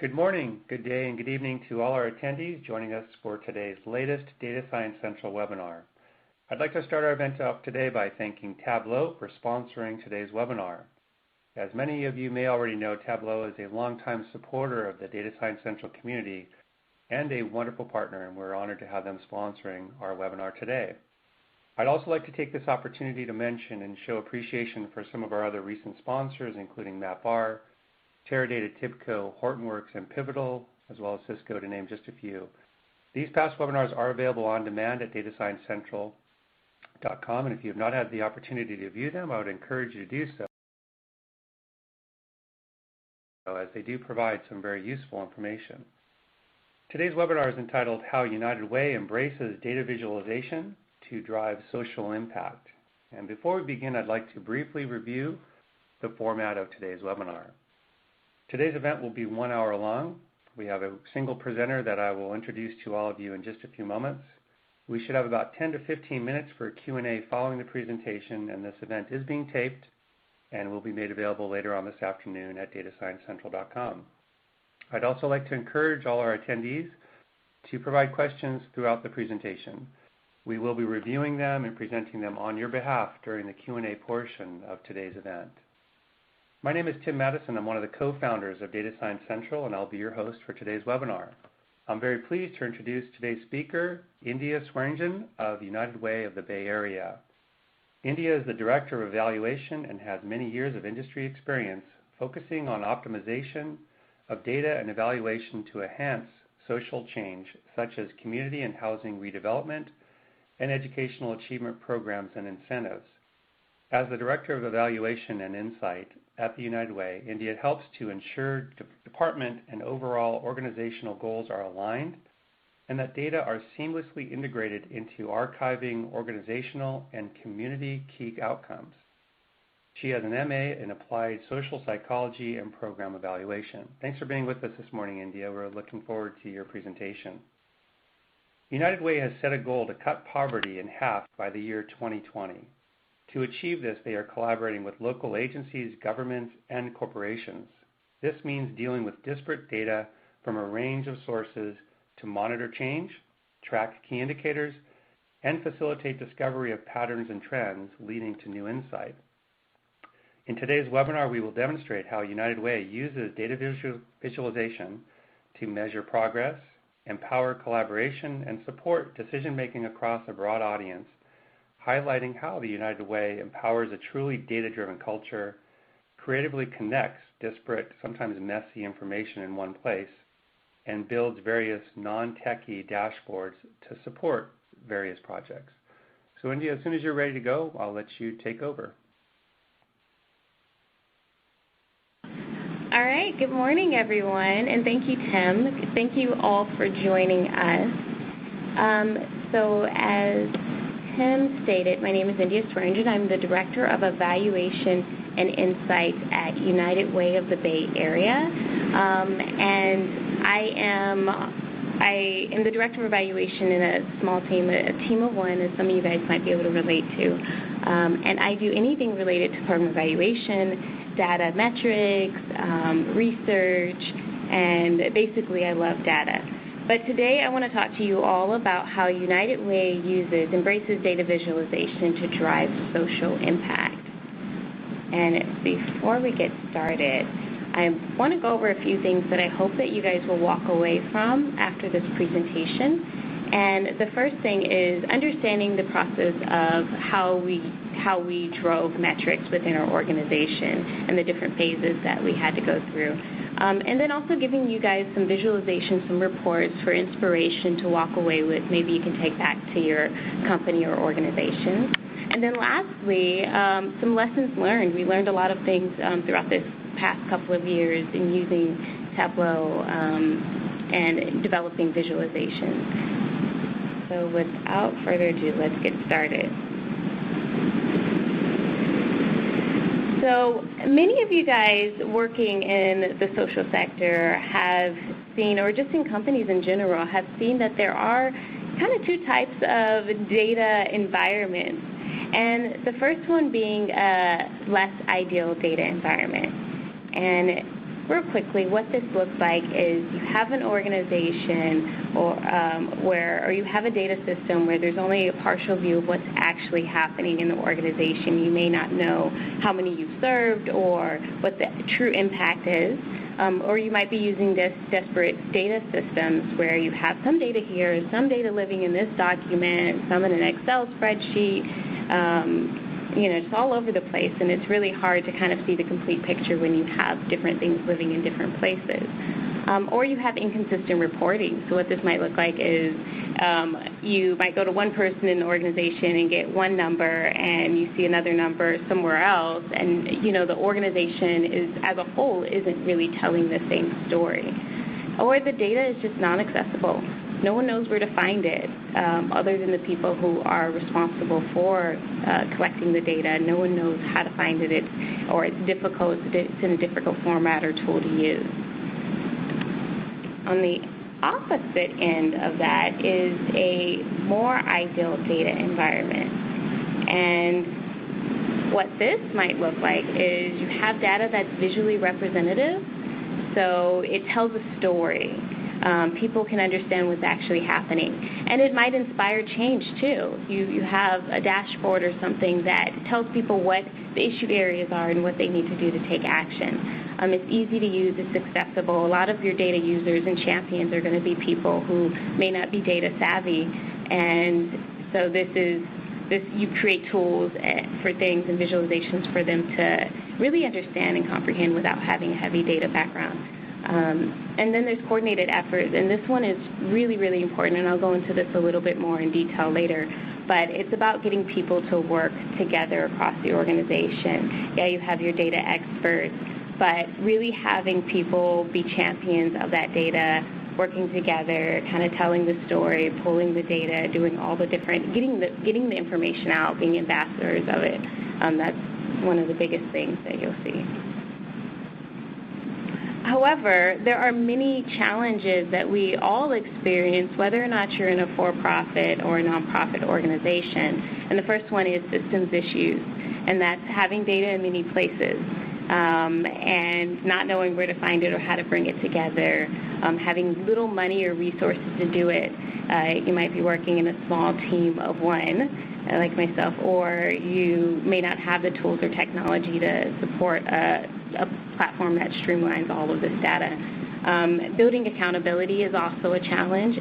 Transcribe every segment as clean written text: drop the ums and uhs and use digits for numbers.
Good morning, good day, and good evening to all our attendees joining us for today's latest Data Science Central webinar. I'd like to start our event off today by thanking Tableau for sponsoring today's webinar. As many of you may already know, Tableau is a longtime supporter of the Data Science Central community and a wonderful partner, and we're honored to have them sponsoring our webinar today. I'd also like to take this opportunity to mention and show appreciation for some of our other recent sponsors, including MapR, Teradata, TIBCO, Hortonworks, and Pivotal, as well as Cisco, to name just a few. These past webinars are available on demand at datasciencecentral.com, and if you have not had the opportunity to view them, I would encourage you to do so, as they do provide some very useful information. Today's webinar is entitled How United Way Embraces Data Visualization to Drive Social Impact. And before we begin, I'd like to briefly review the format of today's webinar. Today's event will be 1 hour long. We have a single presenter that I will introduce to all of you in just a few moments. We should have about 10 to 15 minutes for a Q&A following the presentation, and this event is being taped and will be made available later on this afternoon at datasciencecentral.com. I'd also like to encourage all our attendees to provide questions throughout the presentation. We will be reviewing them and presenting them on your behalf during the Q&A portion of today's event. My name is Tim Madison. I'm one of the co-founders of Data Science Central, and I'll be your host for today's webinar. I'm very pleased to introduce today's speaker, India Swearingen of United Way of the Bay Area. India is the Director of Evaluation and has many years of industry experience focusing on optimization of data and evaluation to enhance social change, such as community and housing redevelopment, and educational achievement programs and incentives. As the Director of Evaluation and Insight at the United Way, India helps to ensure department and overall organizational goals are aligned and that data are seamlessly integrated into archiving organizational and community key outcomes. She has an MA in Applied Social Psychology and Program Evaluation. Thanks for being with us this morning, India. We're looking forward to your presentation. United Way has set a goal to cut poverty in half by the year 2020. To achieve this, they are collaborating with local agencies, governments, and corporations. This means dealing with disparate data from a range of sources to monitor change, track key indicators, and facilitate discovery of patterns and trends leading to new insight. In today's webinar, we will demonstrate how United Way uses data visualization to measure progress, empower collaboration, and support decision-making across a broad audience, highlighting how the United Way empowers a truly data-driven culture, creatively connects disparate, sometimes messy information in one place, and builds various non-techie dashboards to support various projects. So India, as soon as you're ready to go, I'll let you take over. All right, good morning, everyone, and thank you, Tim. Thank you all for joining us. So as Tim stated, my name is India Swearingen. I'm the Director of Evaluation and Insights at United Way of the Bay Area, and I am the Director of Evaluation in a small team, a team of one, as some of you guys might be able to relate to, and I do anything related to program evaluation, data metrics, research, and basically I love data. But today I want to talk to you all about how United Way embraces data visualization to drive social impact. And before we get started, I want to go over a few things that I hope that you guys will walk away from after this presentation. And the first thing is understanding the process of how we drove metrics within our organization and the different phases that we had to go through. And then also giving you guys some visualizations, some reports for inspiration to walk away with, maybe you can take back to your company or organization. And then lastly, some lessons learned. We learned a lot of things throughout this past couple of years in using Tableau and developing visualizations. So without further ado, let's get started. So many of you guys working in the social sector have seen, or just in companies in general, have seen that there are kind of two types of data environments. And the first one being a less ideal data environment. And real quickly, what this looks like is you have an organization or you have a data system where there's only a partial view of what's actually happening in the organization. You may not know how many you've served or what the true impact is. Or you might be using disparate data systems where you have some data here, some data living in this document, some in an Excel spreadsheet. It's all over the place, and it's really hard to kind of see the complete picture when you have different things living in different places. Or you have inconsistent reporting. So what this might look like is you might go to one person in the organization and get one number, and you see another number somewhere else, and the organization as a whole isn't really telling the same story. Or the data is just non-accessible. No one knows where to find it other than the people who are responsible for collecting the data. No one knows how to find it, it's difficult. It's in a difficult format or tool to use. On the opposite end of that is a more ideal data environment. And what this might look like is you have data that's visually representative, so it tells a story. People can understand what's actually happening. And it might inspire change, too. You have a dashboard or something that tells people what the issue areas are and what they need to do to take action. It's easy to use. It's accessible. A lot of your data users and champions are going to be people who may not be data savvy. And so you create tools for things and visualizations for them to really understand and comprehend without having a heavy data background. And then there's coordinated efforts, and this one is really, really important, and I'll go into this a little bit more in detail later, but it's about getting people to work together across the organization. Yeah, you have your data experts, but really having people be champions of that data, working together, kind of telling the story, pulling the data, doing all the different, getting the information out, being ambassadors of it. That's one of the biggest things that you'll see. However, there are many challenges that we all experience, whether or not you're in a for-profit or a nonprofit organization. And the first one is systems issues, and that's having data in many places and not knowing where to find it or how to bring it together, having little money or resources to do it. You might be working in a small team of one, like myself, or you may not have the tools or technology to support a platform that streamlines all of this data. Building accountability is also a challenge.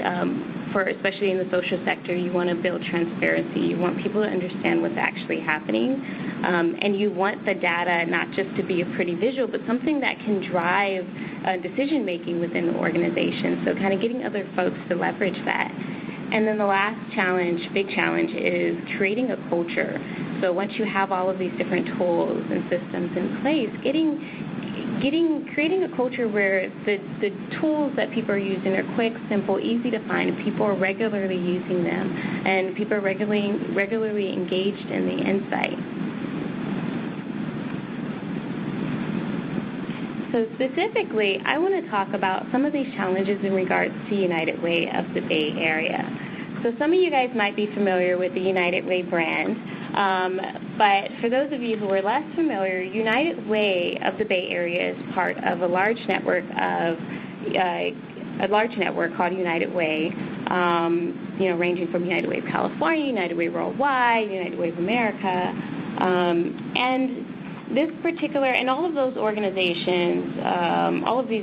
Especially in the social sector, you want to build transparency. You want people to understand what's actually happening. And you want the data not just to be a pretty visual, but something that can drive decision-making within the organization. So kind of getting other folks to leverage that. And then the last big challenge, is creating a culture. So once you have all of these different tools and systems in place, creating a culture where the tools that people are using are quick, simple, easy to find, and people are regularly using them, and people are regularly engaged in the insight. So specifically, I want to talk about some of these challenges in regards to United Way of the Bay Area. So some of you guys might be familiar with the United Way brand, but for those of you who are less familiar, United Way of the Bay Area is part of a large network called United Way, ranging from United Way of California, United Way Worldwide, United Way of America, and this particular, and all of these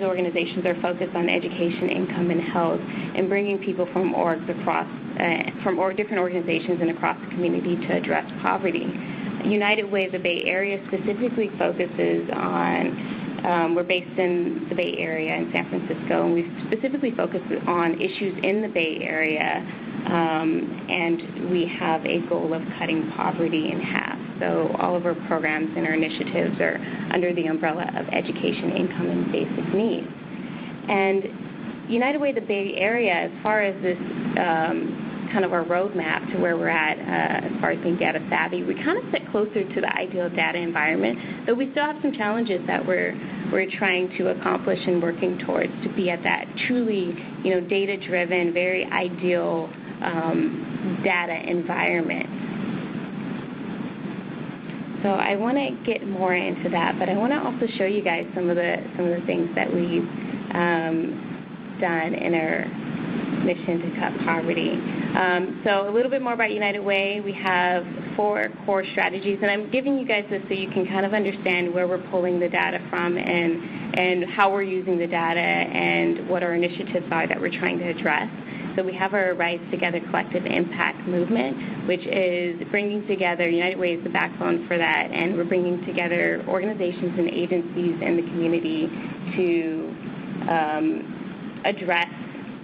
organizations are focused on education, income, and health, and bringing people from different organizations and across the community to address poverty. United Way of the Bay Area specifically focuses on, we're based in the Bay Area in San Francisco, and we specifically focus on issues in the Bay Area, and we have a goal of cutting poverty in half. So all of our programs and our initiatives are under the umbrella of education, income, and basic needs. And United Way of the Bay Area, as far as this kind of our roadmap to where we're at as far as being data savvy, we kind of sit closer to the ideal data environment, though we still have some challenges that we're trying to accomplish and working towards to be at that truly, data-driven, very ideal data environment. So I want to get more into that, but I want to also show you guys some of the things that we've done in our mission to cut poverty. So a little bit more about United Way. We have 4 core strategies, and I'm giving you guys this so you can kind of understand where we're pulling the data from and how we're using the data and what our initiatives are that we're trying to address. So we have our Rise Together Collective Impact movement, which is bringing together, United Way is the backbone for that, and we're bringing together organizations and agencies in the community to address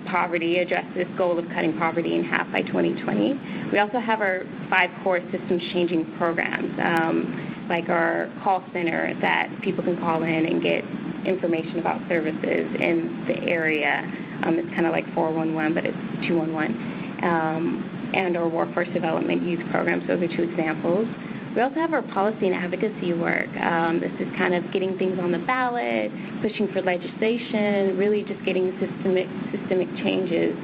poverty, address this goal of cutting poverty in half by 2020. We also have our 5 core systems changing programs, like our call center that people can call in and get information about services in the area. It's kind of like 411, but it's 211. And our workforce development youth programs. Those are 2 examples. We also have our policy and advocacy work. This is kind of getting things on the ballot, pushing for legislation, really just getting systemic changes.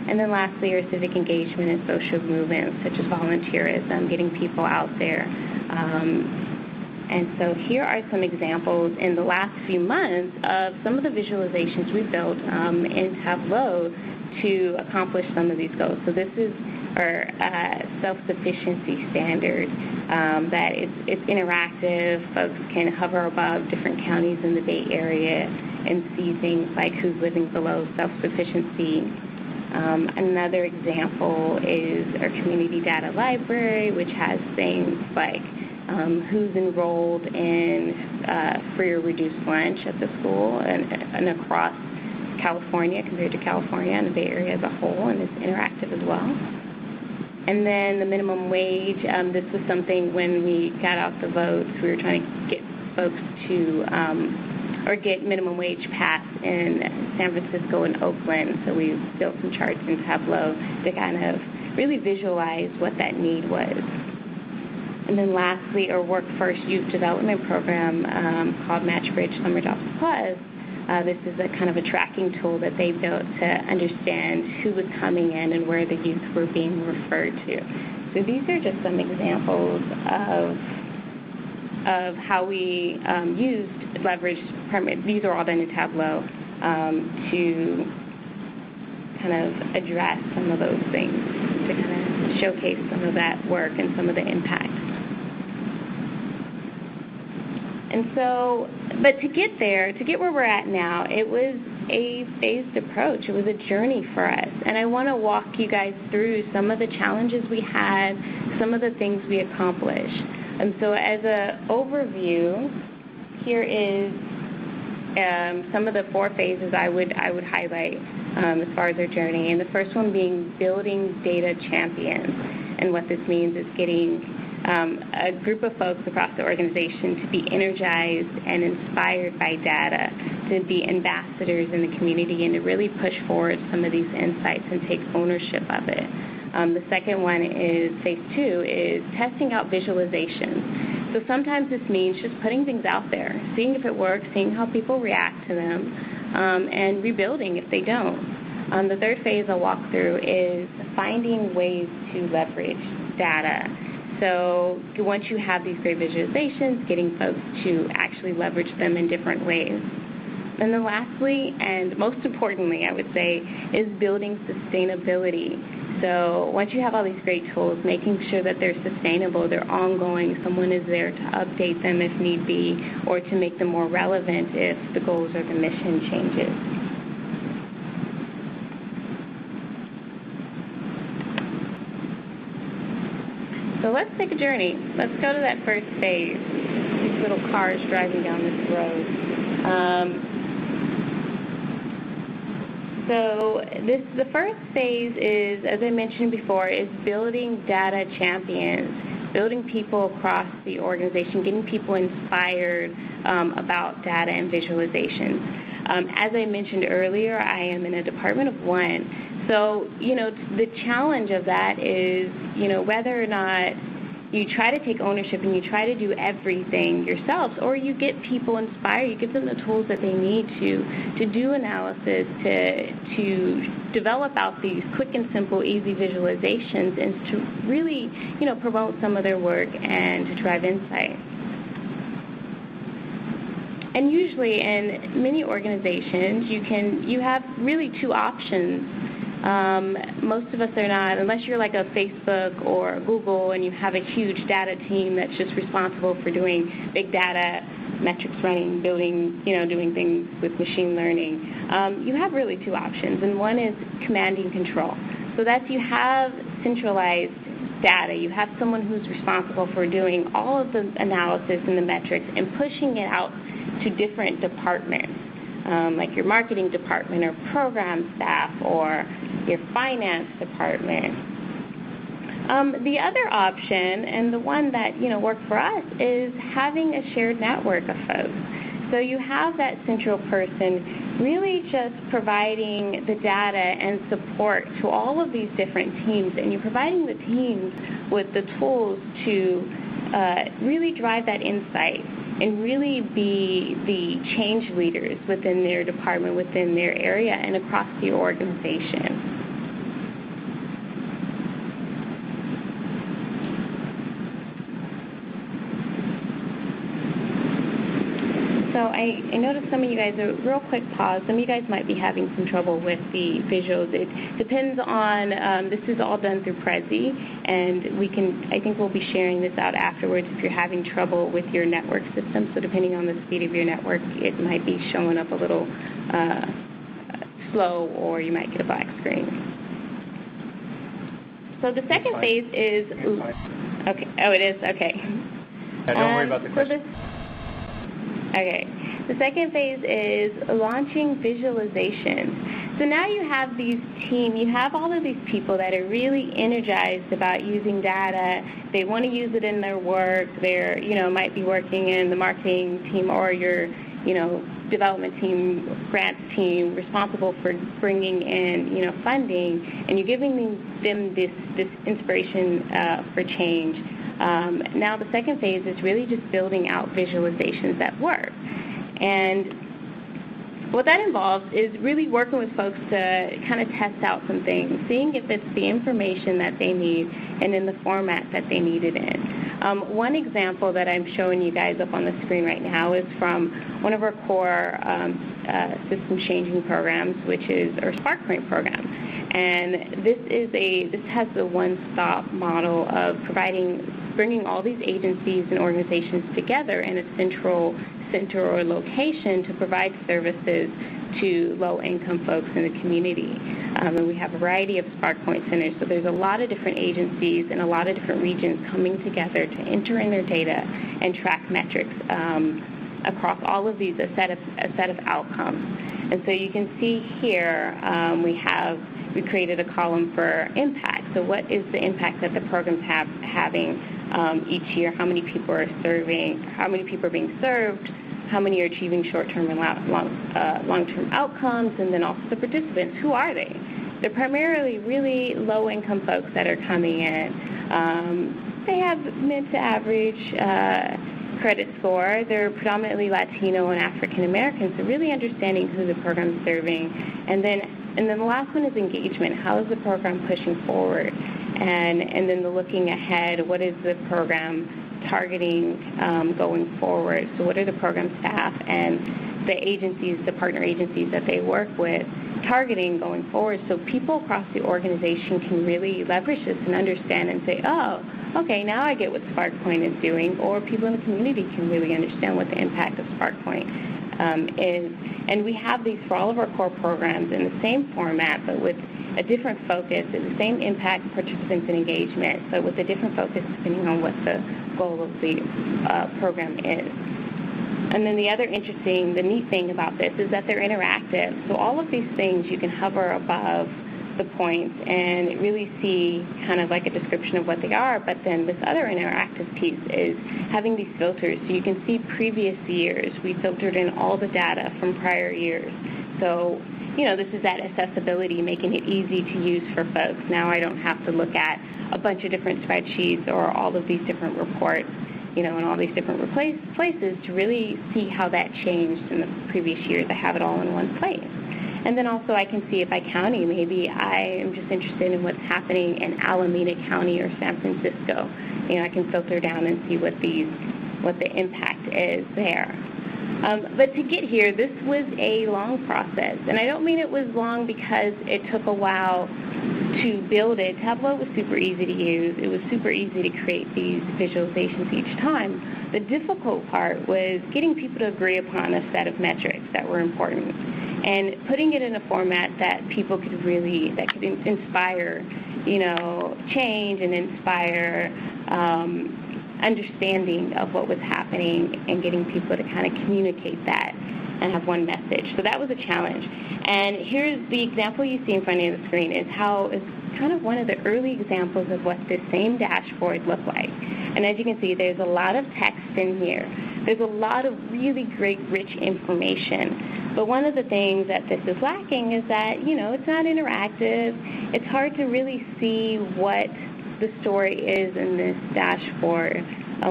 And then lastly, our civic engagement and social movements, such as volunteerism, getting people out there. And so here are some examples in the last few months of some of the visualizations we built in Tableau to accomplish some of these goals. So this is our self-sufficiency standard, that it's interactive. Folks can hover above different counties in the Bay Area and see things like who's living below self-sufficiency. Another example is our community data library, which has things like who's enrolled in free or reduced lunch at the school and across California compared to California and the Bay Area as a whole, and it's interactive as well. And then the minimum wage, this was something when we got out the votes, we were trying to get folks to, or get minimum wage passed in San Francisco and Oakland, so we built some charts in Tableau to kind of really visualize what that need was. And then lastly, our Workforce Youth Development Program called MatchBridge Summer Jobs Plus. This is a kind of a tracking tool that they built to understand who was coming in and where the youth were being referred to. So these are just some examples of how we leveraged, these are all done in Tableau, to kind of address some of those things, to kind of showcase some of that work and some of the impact. And so, but to get there, to get where we're at now, it was a phased approach. It was a journey for us. And I want to walk you guys through some of the challenges we had, some of the things we accomplished. And so as an overview, here is some of the 4 phases I would highlight as far as our journey. And the first one being building data champions. And what this means is getting a group of folks across the organization to be energized and inspired by data, to be ambassadors in the community, and to really push forward some of these insights and take ownership of it. The second one is phase 2 is testing out visualizations. So sometimes this means just putting things out there, seeing if it works, seeing how people react to them, and rebuilding if they don't. The third phase I'll walk through is finding ways to leverage data. So once you have these great visualizations, getting folks to actually leverage them in different ways. And then lastly, and most importantly, I would say, is building sustainability. So once you have all these great tools, making sure that they're sustainable, they're ongoing, someone is there to update them if need be, or to make them more relevant if the goals or the mission changes. So let's take a journey. Let's go to that first phase, these little cars driving down this road. So the first phase is, as I mentioned before, is building data champions, building people across the organization, getting people inspired about data and visualizations. As I mentioned earlier, I am in a department of 1. So, the challenge of that is, whether or not you try to take ownership and you try to do everything yourselves, or you get people inspired, you give them the tools that they need to do analysis, to develop out these quick and simple, easy visualizations and to really, promote some of their work and to drive insight. And usually in many organizations, you have really two options. Most of us are not, unless you're like a Facebook or Google and you have a huge data team that's just responsible for doing big data, metrics running, building, doing things with machine learning. You have really two options, and one is command and control. So that's you have centralized data. You have someone who's responsible for doing all of the analysis and the metrics and pushing it out to different departments, like your marketing department or program staff or your finance department. The other option, and the one that worked for us, is having a shared network of folks. So you have that central person really just providing the data and support to all of these different teams, and you're providing the teams with the tools to really drive that insight and really be the change leaders within their department, within their area, and across the organization. So I noticed some of you guys, a real quick pause, some of you guys might be having some trouble with the visuals. It depends on, this is all done through Prezi, and I think we'll be sharing this out afterwards if you're having trouble with your network system. So depending on the speed of your network, it might be showing up a little slow, or you might get a black screen. So the second phase is, okay, oh it is, okay. Yeah, don't worry about the question. Okay. The second phase is launching visualization. So now you have you have all of these people that are really energized about using data. They want to use it in their work. They're, might be working in the marketing team or your, development team, grants team, responsible for bringing in, funding, and you're giving them this inspiration for change. Now the second phase is really just building out visualizations that work. And what that involves is really working with folks to kind of test out some things, seeing if it's the information that they need and in the format that they need it in. One example that I'm showing you guys up on the screen right now is from one of our core system changing programs, which is our SparkPoint program. And this has the one-stop model of bringing all these agencies and organizations together in a central center or location to provide services to low-income folks in the community. And we have a variety of SparkPoint centers, so there's a lot of different agencies and a lot of different regions coming together to enter in their data and track metrics across all of these, a set of outcomes. And so you can see here we created a column for impact. So what is the impact that the program's having each year? How many people are serving? How many people are being served? How many are achieving short-term and long-term outcomes? And then also the participants. Who are they? They're primarily really low-income folks that are coming in. They have mid to average credit score. They're predominantly Latino and African Americans, so really understanding who the program's serving. And then the last one is engagement. How is the program pushing forward? And then the looking ahead, what is the program targeting going forward? So what are the program staff and the agencies, the partner agencies that they work with, targeting going forward, so people across the organization can really leverage this and understand and say, oh, okay, now I get what SparkPoint is doing, or people in the community can really understand what the impact of SparkPoint is. And we have these for all of our core programs in the same format, but with a different focus, the same impact, participants, and engagement, so with a different focus depending on what the goal of the program is. And then the neat thing about this is that they're interactive. So all of these things you can hover above the points and really see kind of like a description of what they are, but then this other interactive piece is having these filters. So you can see previous years. We filtered in all the data from prior years. So, this is that accessibility, making it easy to use for folks. Now I don't have to look at a bunch of different spreadsheets or all of these different reports, in all these different places to really see how that changed in the previous years. I have it all in one place. And then also I can see it by county. Maybe I am just interested in what's happening in Alameda County or San Francisco. I can filter down and see what the impact is there. But to get here, this was a long process. And I don't mean it was long because it took a while to build it. Tableau was super easy to use. It was super easy to create these visualizations each time. The difficult part was getting people to agree upon a set of metrics that were important and putting it in a format that people could inspire, change and inspire understanding of what was happening and getting people to kind of communicate that and have one message. So that was a challenge. And here's the example you see in front of the screen is kind of one of the early examples of what this same dashboard looked like. And as you can see, there's a lot of text in here. There's a lot of really great, rich information. But one of the things that this is lacking is that, it's not interactive. It's hard to really see what the story is in this dashboard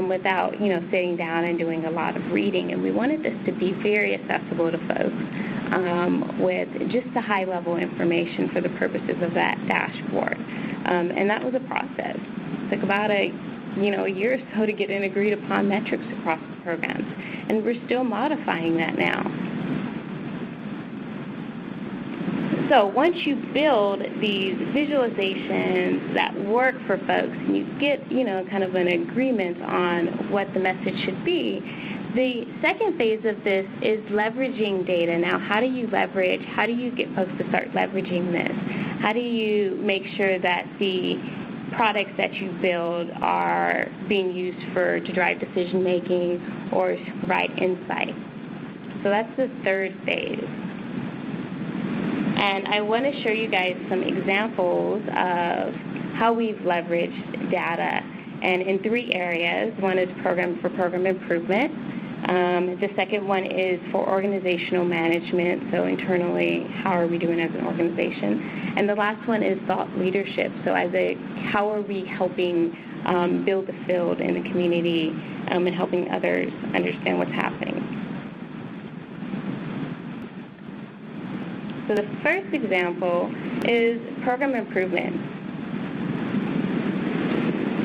without, sitting down and doing a lot of reading. And we wanted this to be very accessible to folks with just the high-level information for the purposes of that dashboard. And that was a process. It took about a year or so to get in agreed upon metrics across the programs. And we're still modifying that now. So once you build these visualizations that work for folks and you get, kind of an agreement on what the message should be, the second phase of this is leveraging data. Now, how do you get folks to start leveraging this? How do you make sure that the products that you build are being used to drive decision-making or to provide insight? So that's the third phase. And I want to show you guys some examples of how we've leveraged data, and in three areas. One is program improvement. The second one is for organizational management, so internally, how are we doing as an organization? And the last one is thought leadership, so how are we helping build the field in the community and helping others understand what's happening. So the first example is program improvement.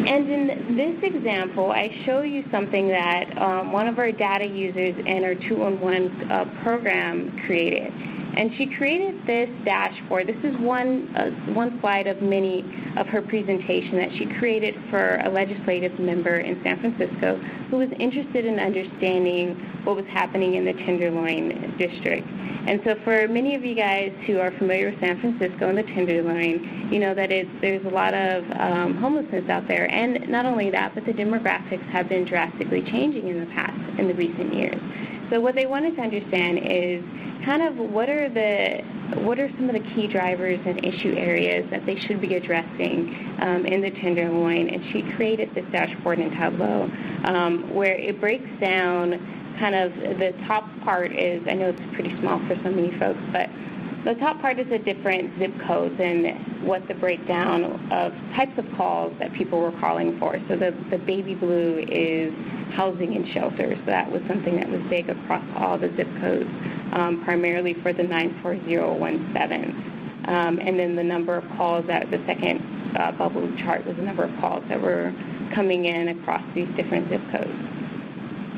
And in this example, I show you something that one of our data users in our 2-on-1 program created. And she created this dashboard. This is one slide of many of her presentation that she created for a legislative member in San Francisco who was interested in understanding what was happening in the Tenderloin district. And so for many of you guys who are familiar with San Francisco and the Tenderloin, you know that there's a lot of homelessness out there. And not only that, but the demographics have been drastically changing in the recent years. So what they wanted to understand is kind of what are some of the key drivers and issue areas that they should be addressing in the Tenderloin. And she created this dashboard in Tableau where it breaks down kind of the top part is, I know it's pretty small for so many folks, but the top part is the different zip codes and what the breakdown of types of calls that people were calling for. So the baby blue is housing and shelter. So that was something that was big across all the zip codes, primarily for the 94017. And then the number of calls that the second bubble chart was the number of calls that were coming in across these different zip codes.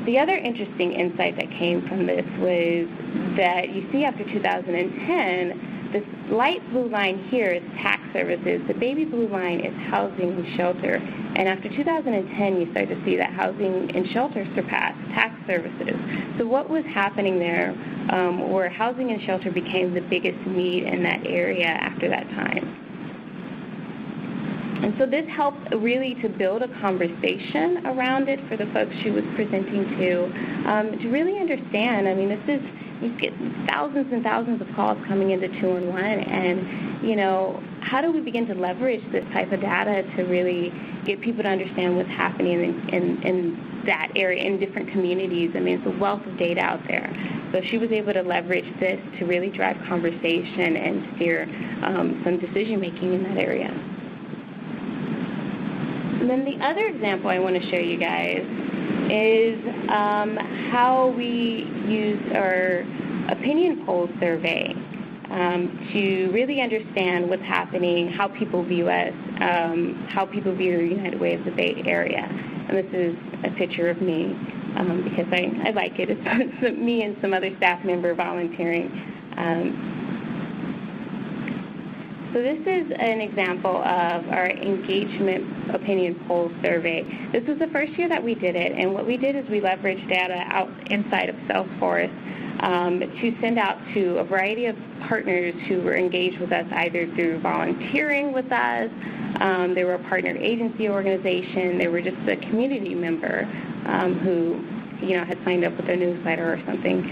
The other interesting insight that came from this was that you see after 2010, this light blue line here is tax services. The baby blue line is housing and shelter. And after 2010, you start to see that housing and shelter surpass tax services. So what was happening there where housing and shelter became the biggest need in that area after that time. And so this helped really to build a conversation around it for the folks she was presenting to really understand. I mean, you get thousands and thousands of calls coming into 2-on-1, and, you know, how do we begin to leverage this type of data to really get people to understand what's happening in that area, in different communities? I mean, it's a wealth of data out there. So she was able to leverage this to really drive conversation and steer some decision-making in that area. And then the other example I want to show you guys is how we use our opinion poll survey to really understand what's happening, how people view us, how people view United Way of the Bay Area. And this is a picture of me because I like it. It's me and some other staff member volunteering. So this is an example of our engagement opinion poll survey. This was the first year that we did it, and what we did is we leveraged data out inside of Salesforce to send out to a variety of partners who were engaged with us either through volunteering with us, they were a partner agency organization, they were just a community member who had signed up with a newsletter or something,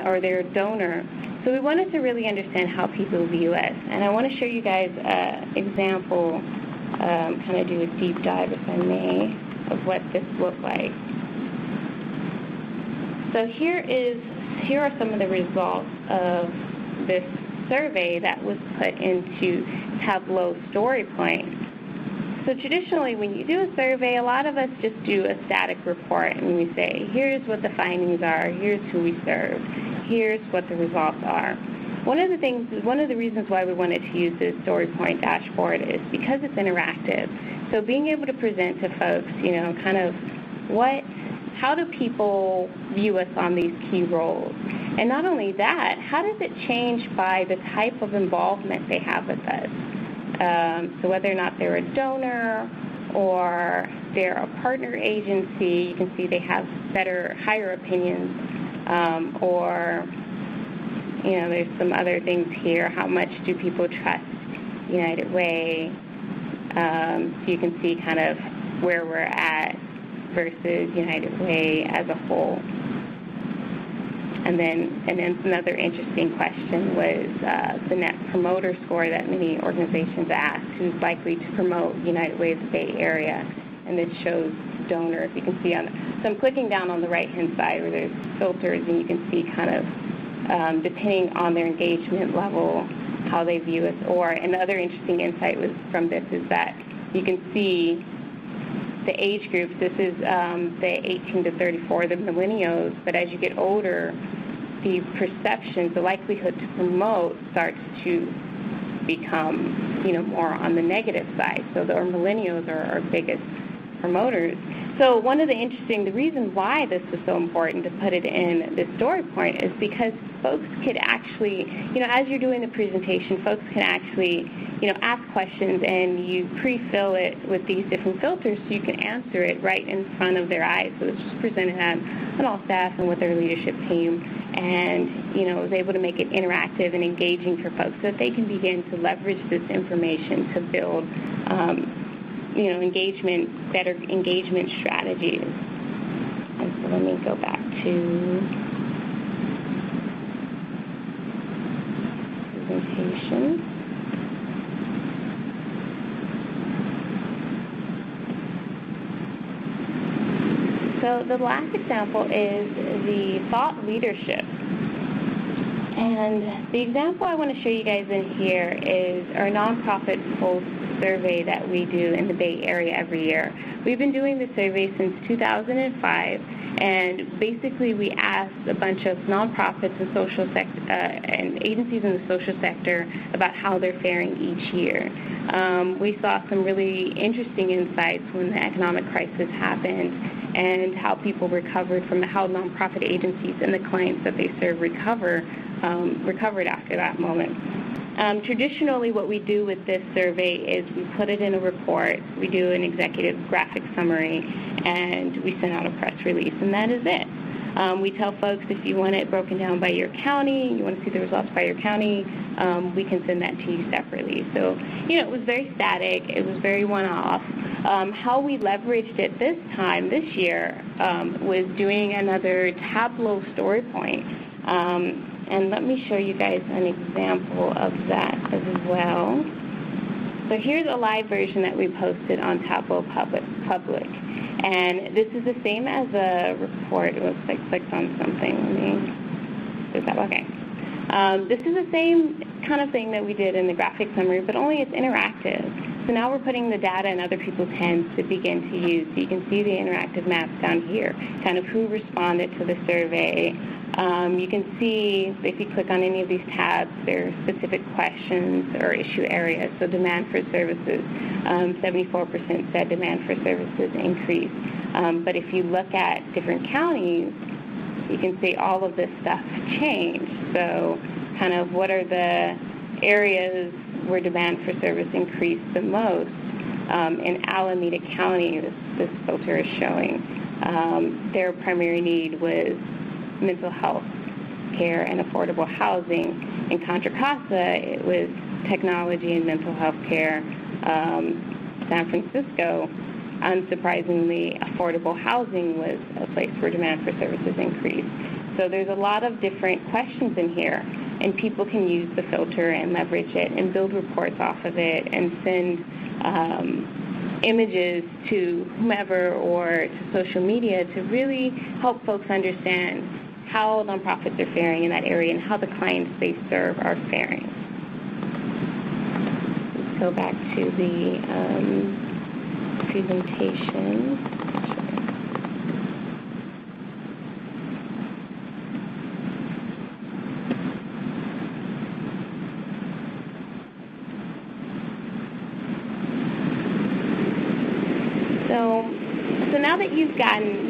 or they're a donor. So we wanted to really understand how people view us. And I want to show you guys an example, kind of do a deep dive, if I may, of what this looked like. So here are some of the results of this survey that was put into Tableau StoryPoint. So traditionally, when you do a survey, a lot of us just do a static report, and we say, here's what the findings are, here's who we served, here's what the results are. One of the reasons why we wanted to use this StoryPoint dashboard is because it's interactive. So being able to present to folks, kind of how do people view us on these key roles? And not only that, how does it change by the type of involvement they have with us? So whether or not they're a donor or they're a partner agency, you can see they have higher opinions, or there's some other things here. How much do people trust United Way? So you can see kind of where we're at versus United Way as a whole. And then another interesting question was the Net Promoter Score that many organizations asked, who's likely to promote United Way of the Bay Area. And this shows donors. You can see so I'm clicking down on the right-hand side where there's filters, and you can see kind of, depending on their engagement level, how they view us. And the other interesting insight from this is that you can see the age groups. This is the 18 to 34, the millennials, but as you get older, the perceptions, the likelihood to promote starts to become, more on the negative side. So our millennials are our biggest promoters. So the reason why this was so important to put it in the story point is because folks could actually, as you're doing the presentation, folks can actually, ask questions, and you pre-fill it with these different filters so you can answer it right in front of their eyes. So it's just presented on all staff and with their leadership team, and, was able to make it interactive and engaging for folks so that they can begin to leverage this information to build better engagement strategies. And so let me go back to presentation. So the last example is the thought leadership. And the example I want to show you guys in here is our nonprofit pulse survey that we do in the Bay Area every year. We've been doing the survey since 2005, and basically we asked a bunch of nonprofits and social sector and agencies in the social sector about how they're faring each year. We saw some really interesting insights when the economic crisis happened and how people recovered from how nonprofit agencies and the clients that they serve recovered after that moment. Traditionally, what we do with this survey is we put it in a report, we do an executive graphic summary, and we send out a press release, and that is it. We tell folks if you want it broken down by your county, you want to see the results by your county, we can send that to you separately. So, it was very static. It was very one-off. How we leveraged it this year, was doing another Tableau StoryPoint. And let me show you guys an example of that as well. So here's a live version that we posted on Tableau Public. And this is the same as a report. It looks like I clicked on something. Okay. This is the same kind of thing that we did in the graphic summary, but only it's interactive. So now we're putting the data in other people's hands to begin to use. So you can see the interactive maps down here, kind of who responded to the survey, You can see if you click on any of these tabs, there are specific questions or issue areas. So demand for services, 74% said demand for services increased. But if you look at different counties, you can see all of this stuff changed. So kind of what are the areas where demand for service increased the most? In Alameda County, this filter is showing, their primary need was mental health care and affordable housing. In Contra Costa, it was technology and mental health care. San Francisco, unsurprisingly, affordable housing was a place where demand for services increased. So there's a lot of different questions in here, and people can use the filter and leverage it and build reports off of it and send images to whomever or to social media to really help folks understand how nonprofits are faring in that area and how the clients they serve are faring. Let's go back to the presentation. So now that you've gotten,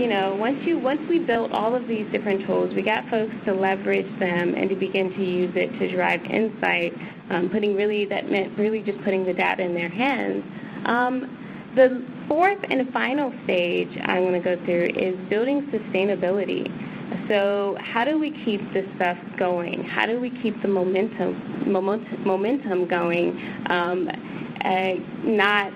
once we built all of these different tools, we got folks to leverage them and to begin to use it to drive insight, that meant really just putting the data in their hands. The fourth and final stage I want to go through is building sustainability. So how do we keep this stuff going? How do we keep the momentum going? Not,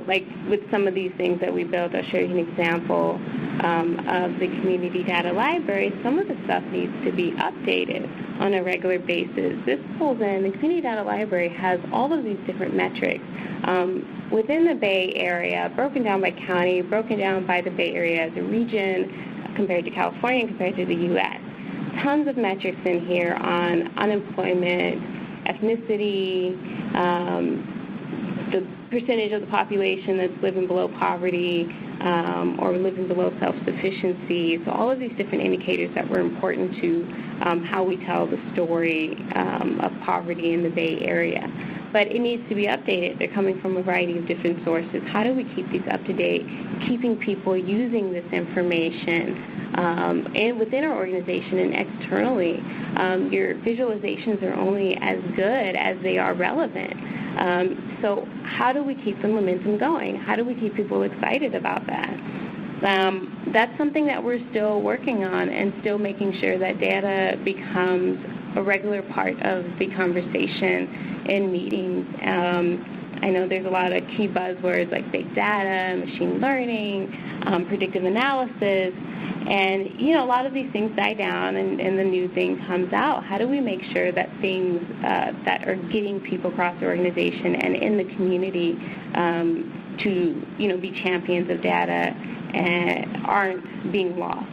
like with some of these things that we built. I'll show you an example of the community data library. Some of the stuff needs to be updated on a regular basis. This pulls in, the community data library has all of these different metrics within the Bay Area, broken down by county, broken down by the Bay Area as a region, compared to California and compared to the U.S. Tons of metrics in here on unemployment, ethnicity, the percentage of the population that's living below poverty or living below self-sufficiency. So all of these different indicators that were important to how we tell the story of poverty in the Bay Area. But it needs to be updated. They're coming from a variety of different sources. How do we keep these up to date, keeping people using this information and within our organization and externally? Your visualizations are only as good as they are relevant. So how do we keep the momentum going? How do we keep people excited about that? That's something that we're still working on and still making sure that data becomes a regular part of the conversation in meetings. I know there's a lot of key buzzwords like big data, machine learning, predictive analysis, and a lot of these things die down and the new thing comes out. How do we make sure that things that are getting people across the organization and in the community to be champions of data aren't being lost,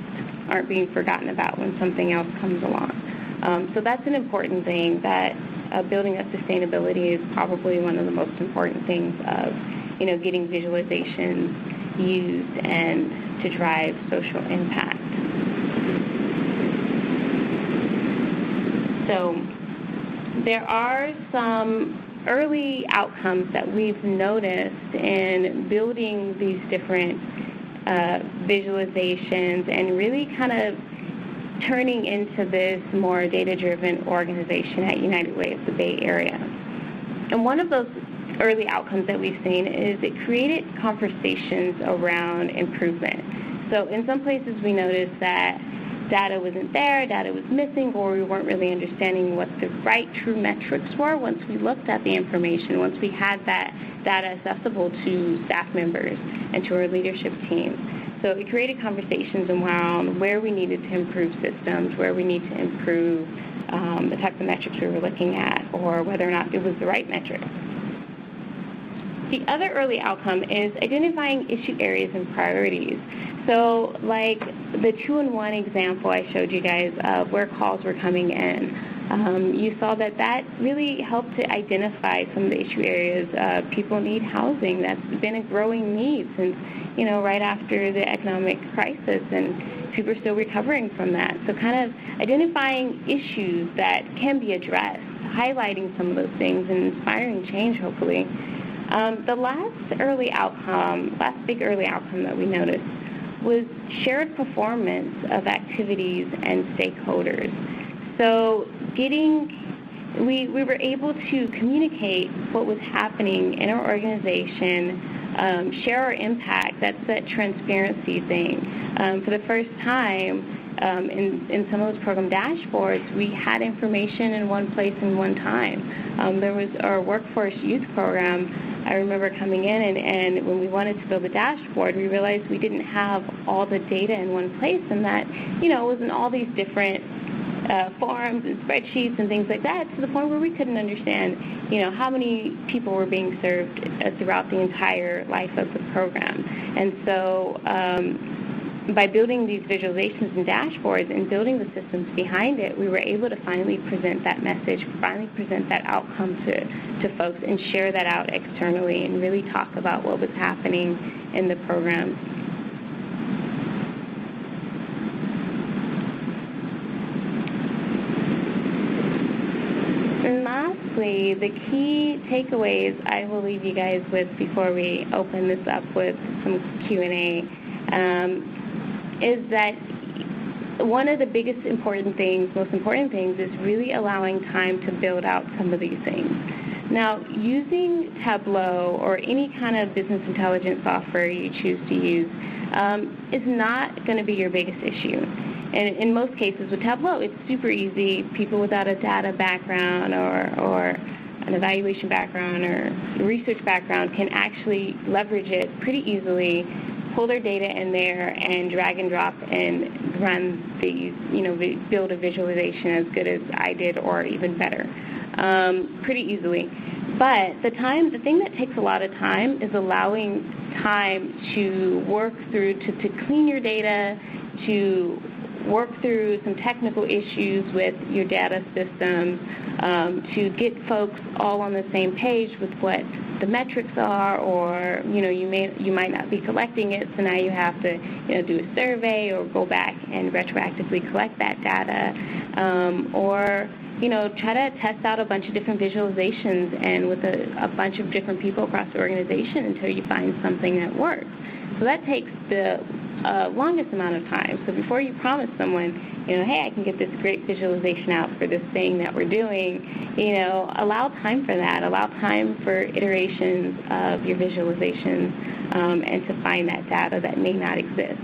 aren't being forgotten about when something else comes along? So that's an important thing, that building up sustainability is probably one of the most important things of getting visualizations used and to drive social impact. So there are some early outcomes that we've noticed in building these different visualizations and really kind of turning into this more data-driven organization at United Way of the Bay Area. And one of those early outcomes that we've seen is it created conversations around improvement. So in some places we noticed that data wasn't there, data was missing, or we weren't really understanding what the right true metrics were once we looked at the information, once we had that data accessible to staff members and to our leadership team. So it created conversations around where we needed to improve systems, where we need to improve the type of metrics we were looking at, or whether or not it was the right metric. The other early outcome is identifying issue areas and priorities. So like the 2-in-1 example I showed you guys of where calls were coming in. you saw that really helped to identify some of the issue areas. People need housing. That's been a growing need since, right after the economic crisis, and people are still recovering from that. So kind of identifying issues that can be addressed, highlighting some of those things, and inspiring change, hopefully. The last big early outcome that we noticed was shared performance of activities and stakeholders. So we were able to communicate what was happening in our organization, share our impact. That's that transparency thing. For the first time, in some of those program dashboards, we had information in one place and one time. There was our workforce youth program. I remember coming in, and when we wanted to build a dashboard, we realized we didn't have all the data in one place, and that, it was in all these different forms and spreadsheets and things like that, to the point where we couldn't understand, how many people were being served throughout the entire life of the program. And so by building these visualizations and dashboards and building the systems behind it, we were able to finally present that message, finally present that outcome to folks, and share that out externally and really talk about what was happening in the program. And lastly, the key takeaways I will leave you guys with before we open this up with some Q&A is that one of the most important things is really allowing time to build out some of these things. Now, using Tableau or any kind of business intelligence software you choose to use is not going to be your biggest issue. And in most cases with Tableau, it's super easy. People without a data background or an evaluation background or research background can actually leverage it pretty easily, pull their data in there, and drag and drop and run these, build a visualization as good as I did or even better, pretty easily. But the thing that takes a lot of time is allowing time to work through, to clean your data, to work through some technical issues with your data systems, to get folks all on the same page with what the metrics are, or you might not be collecting it, so now you have to do a survey or go back and retroactively collect that data, or try to test out a bunch of different visualizations and with a bunch of different people across the organization until you find something that works. So that takes the longest amount of time. So before you promise someone, hey, I can get this great visualization out for this thing that we're doing, allow time for that. Allow time for iterations of your visualizations and to find that data that may not exist.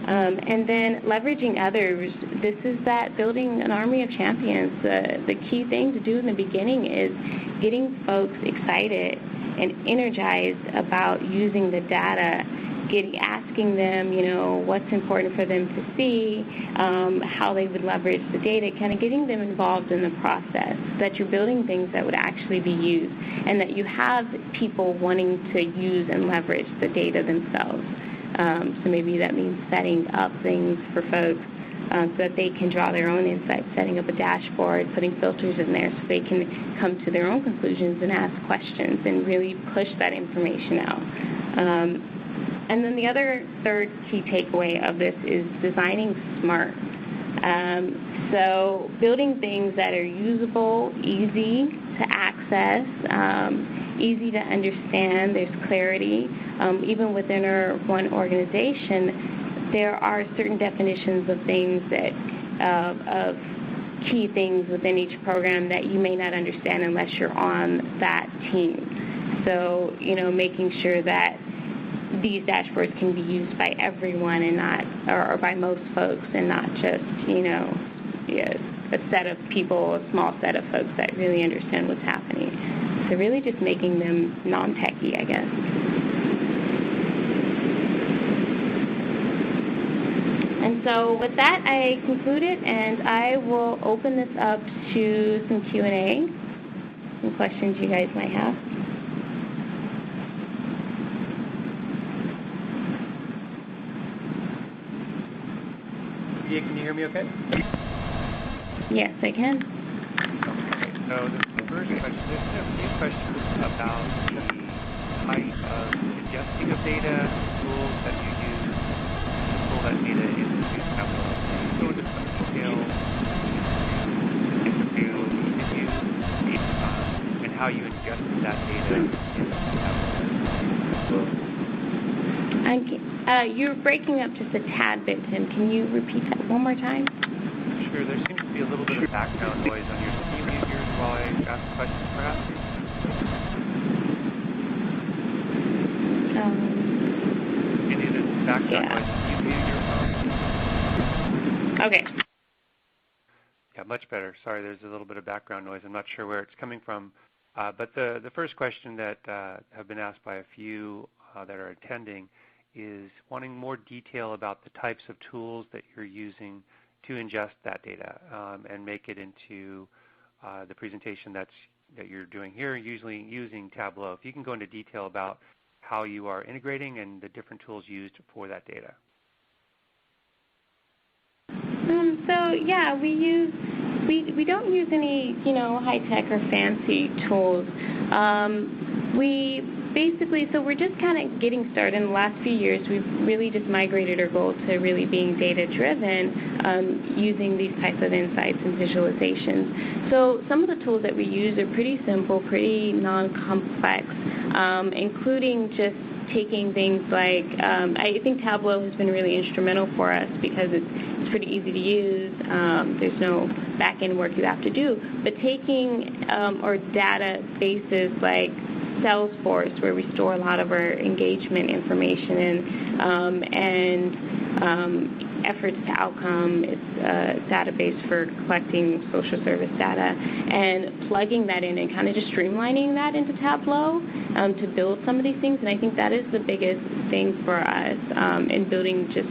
And then leveraging others. This is that building an army of champions. The key thing to do in the beginning is getting folks excited and energized about using the data, asking them, what's important for them to see, how they would leverage the data, kind of getting them involved in the process, that you're building things that would actually be used, and that you have people wanting to use and leverage the data themselves. So maybe that means setting up things for folks so that they can draw their own insights, setting up a dashboard, putting filters in there so they can come to their own conclusions and ask questions and really push that information out. And then the other third key takeaway of this is designing smart. So building things that are usable, easy to access, easy to understand, there's clarity. Even within our one organization, there are certain definitions of things of key things within each program that you may not understand unless you're on that team. So, making sure that these dashboards can be used by everyone and not, or by most folks, and not just, a set of people, a small set of folks that really understand what's happening. So really just making them non-techy, I guess. And so with that, I concluded, and I will open this up to some Q&A, some questions you guys might have. Can you hear me okay? Yes, I can. Okay, so the first question, there's a few questions about the type of ingesting of data, tools that you use to pull that data into Tableau. Can you go into some detail and how you ingested that data into Tableau? You're breaking up just a tad bit, Tim. Can you repeat that one more time? Sure. There seems to be a little bit of background noise on yours. Can you mute yours while I ask questions, perhaps? Any of this background noise, can you mute your phone? Okay. Yeah, much better. Sorry, there's a little bit of background noise. I'm not sure where it's coming from. But the first question that have been asked by a few that are attending is wanting more detail about the types of tools that you're using to ingest that data and make it into the presentation that you're doing here, usually using Tableau. If you can go into detail about how you are integrating and the different tools used for that data. So yeah, we don't use any high tech or fancy tools. So we're just kind of getting started. In the last few years, we've really just migrated our goal to really being data-driven using these types of insights and visualizations. So some of the tools that we use are pretty simple, pretty non-complex, including just taking things like, I think Tableau has been really instrumental for us because it's pretty easy to use. There's no back-end work you have to do. But taking or databases like Salesforce, where we store a lot of our engagement information in, and efforts to outcome, it's a database for collecting social service data, and plugging that in and kind of just streamlining that into Tableau to build some of these things. And I think that is the biggest thing for us in building just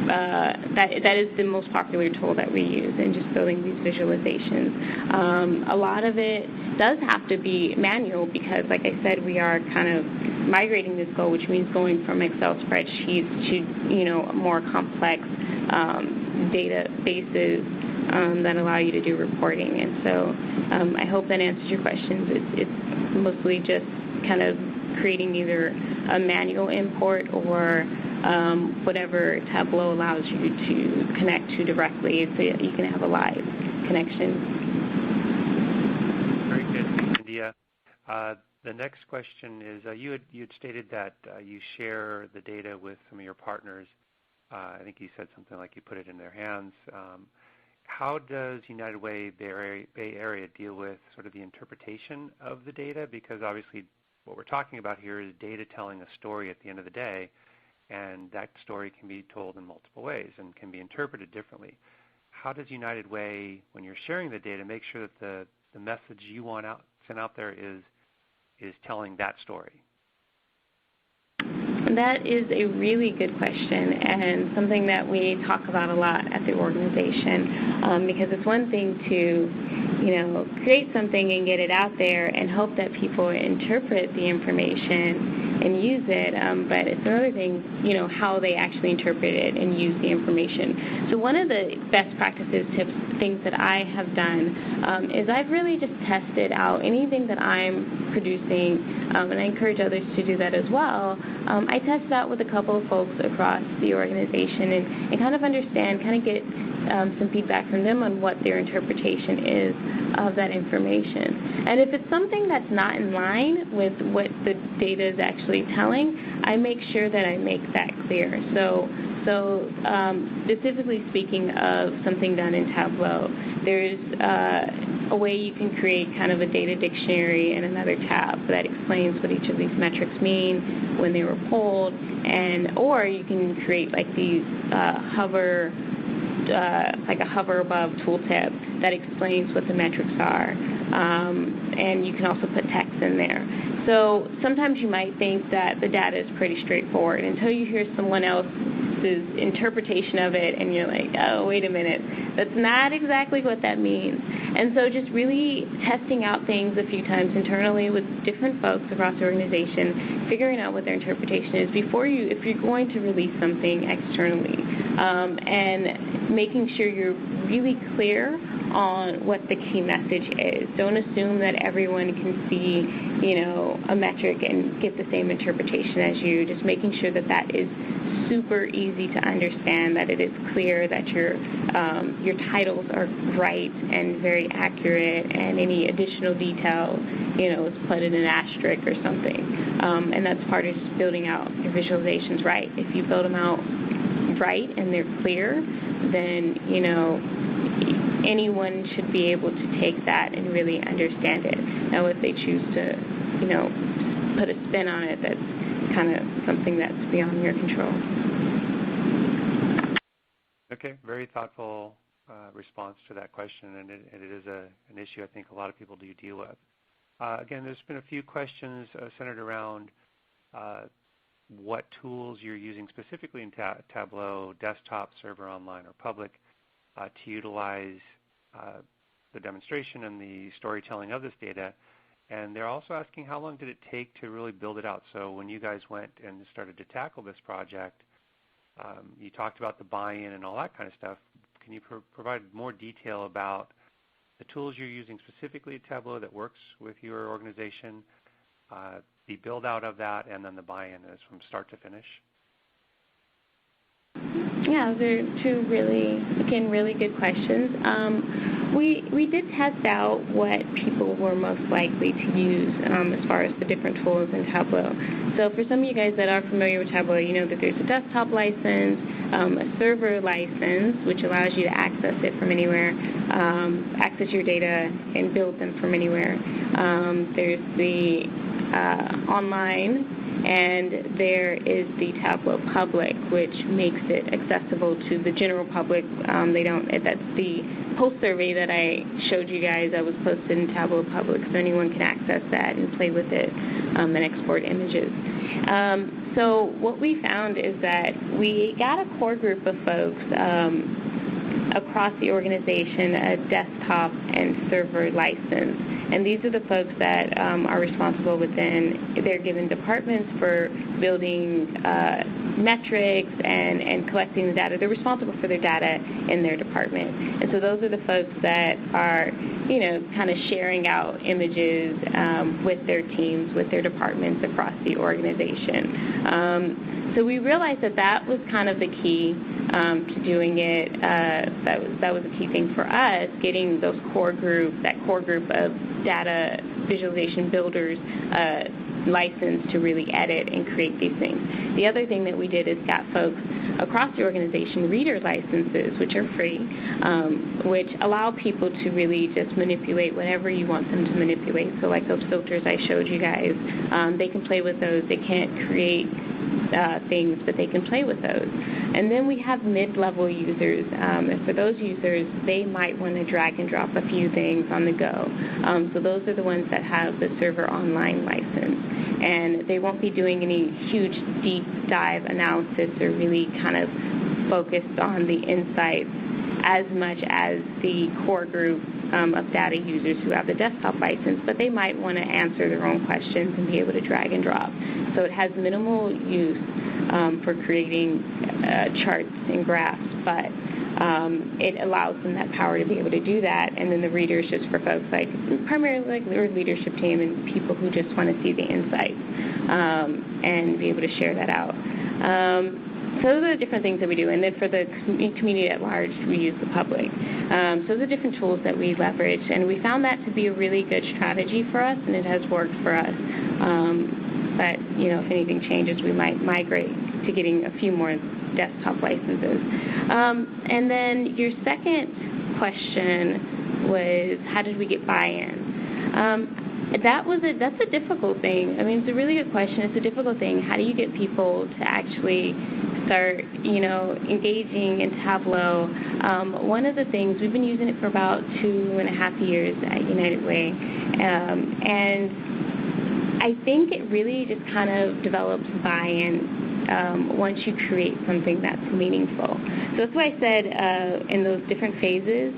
that is the most popular tool that we use in just building these visualizations. A lot of it does have to be manual because, like I said, we are kind of migrating this goal, which means going from Excel spreadsheets to more complex databases that allow you to do reporting. And so I hope that answers your questions. It's mostly just kind of creating either a manual import or whatever Tableau allows you to connect to directly so you can have a live connection. Very good, thanks, India. The next question is, you had stated that you share the data with some of your partners. I think you said something like you put it in their hands. How does United Way Bay Area deal with sort of the interpretation of the data? Because obviously what we're talking about here is data telling a story at the end of the day, and that story can be told in multiple ways and can be interpreted differently. How does United Way, when you're sharing the data, make sure that the message you want sent out there is telling that story? That is a really good question and something that we talk about a lot at the organization because it's one thing to, create something and get it out there and hope that people interpret the information and use it, but it's another thing, how they actually interpret it and use the information. So one of the best practices, tips, things that I have done is I've really just tested out anything that I'm producing, and I encourage others to do that as well. I test it out with a couple of folks across the organization and kind of understand, kind of get some feedback from them on what their interpretation is of that information. And if it's something that's not in line with what the data is actually telling, I make sure that I make that clear. So specifically speaking of something done in Tableau, there's a way you can create kind of a data dictionary in another tab that explains what each of these metrics mean when they were pulled, or you can create like these like a hover above tooltip that explains what the metrics are, and you can also put text in there. So sometimes you might think that the data is pretty straightforward until you hear someone else's interpretation of it, and you're like, oh, wait a minute, that's not exactly what that means. And so just really testing out things a few times internally with different folks across the organization, figuring out what their interpretation is if you're going to release something externally, and making sure you're really clear on what the key message is. Don't assume that everyone can see, a metric and get the same interpretation as you. Just making sure that that is super easy to understand, that it is clear that your titles are right and very accurate, and any additional detail, is put in an asterisk or something. And that's part of just building out your visualizations right. If you build them out right and they're clear, then, anyone should be able to take that and really understand it. Now, if they choose to, put a spin on it, that's kind of something that's beyond your control. Okay, very thoughtful response to that question, and it is an issue I think a lot of people do deal with. Again, there's been a few questions centered around what tools you're using specifically in Tableau, desktop, server, online, or public, to utilize the demonstration and the storytelling of this data. And they're also asking how long did it take to really build it out. So when you guys went and started to tackle this project, you talked about the buy-in and all that kind of stuff. Can you provide more detail about the tools you're using specifically at Tableau that works with your organization, the build-out of that, and then the buy-in is from start to finish? Yeah, those are two really good questions. We did test out what people were most likely to use as far as the different tools in Tableau. So for some of you guys that are familiar with Tableau, you know that there's a desktop license, a server license, which allows you to access it from anywhere, access your data and build them from anywhere. There's the online, and there is the Tableau Public, which makes it accessible to the general public. That's the post survey that I showed you guys that was posted in Tableau Public, so anyone can access that and play with it and export images. So what we found is that we got a core group of folks across the organization, a desktop and server license. And these are the folks that are responsible within their given departments for building metrics and collecting the data. They're responsible for their data in their department. And so those are the folks that are, kind of sharing out images with their teams, with their departments across the organization. So we realized that was kind of the key to doing it. That was a key thing for us, getting that core group of data visualization builders licensed to really edit and create these things. The other thing that we did is got folks across the organization reader licenses, which are free, which allow people to really just manipulate whatever you want them to manipulate. So like those filters I showed you guys, they can play with those. They can't create things, but they can play with those. And then we have mid-level users, and for those users, they might want to drag and drop a few things on the go. So those are the ones that have the server online license. And they won't be doing any huge deep dive analysis or really kind of focused on the insights as much as the core group of data users who have the desktop license, but they might want to answer their own questions and be able to drag and drop. So it has minimal use for creating charts and graphs, but it allows them that power to be able to do that. And then the reader is just for folks primarily like their leadership team and people who just want to see the insights and be able to share that out. So those are the different things that we do. And then for the community at large, we use the public. So those are different tools that we leverage. And we found that to be a really good strategy for us, and it has worked for us. But, if anything changes, we might migrate to getting a few more desktop licenses. And then your second question was, how did we get buy-in? That's a difficult thing. I mean, it's a really good question. It's a difficult thing. How do you get people to actually start, engaging in Tableau? One of the things, we've been using it for about 2.5 years at United Way, and I think it really just kind of develops buy-in once you create something that's meaningful. So that's why I said in those different phases,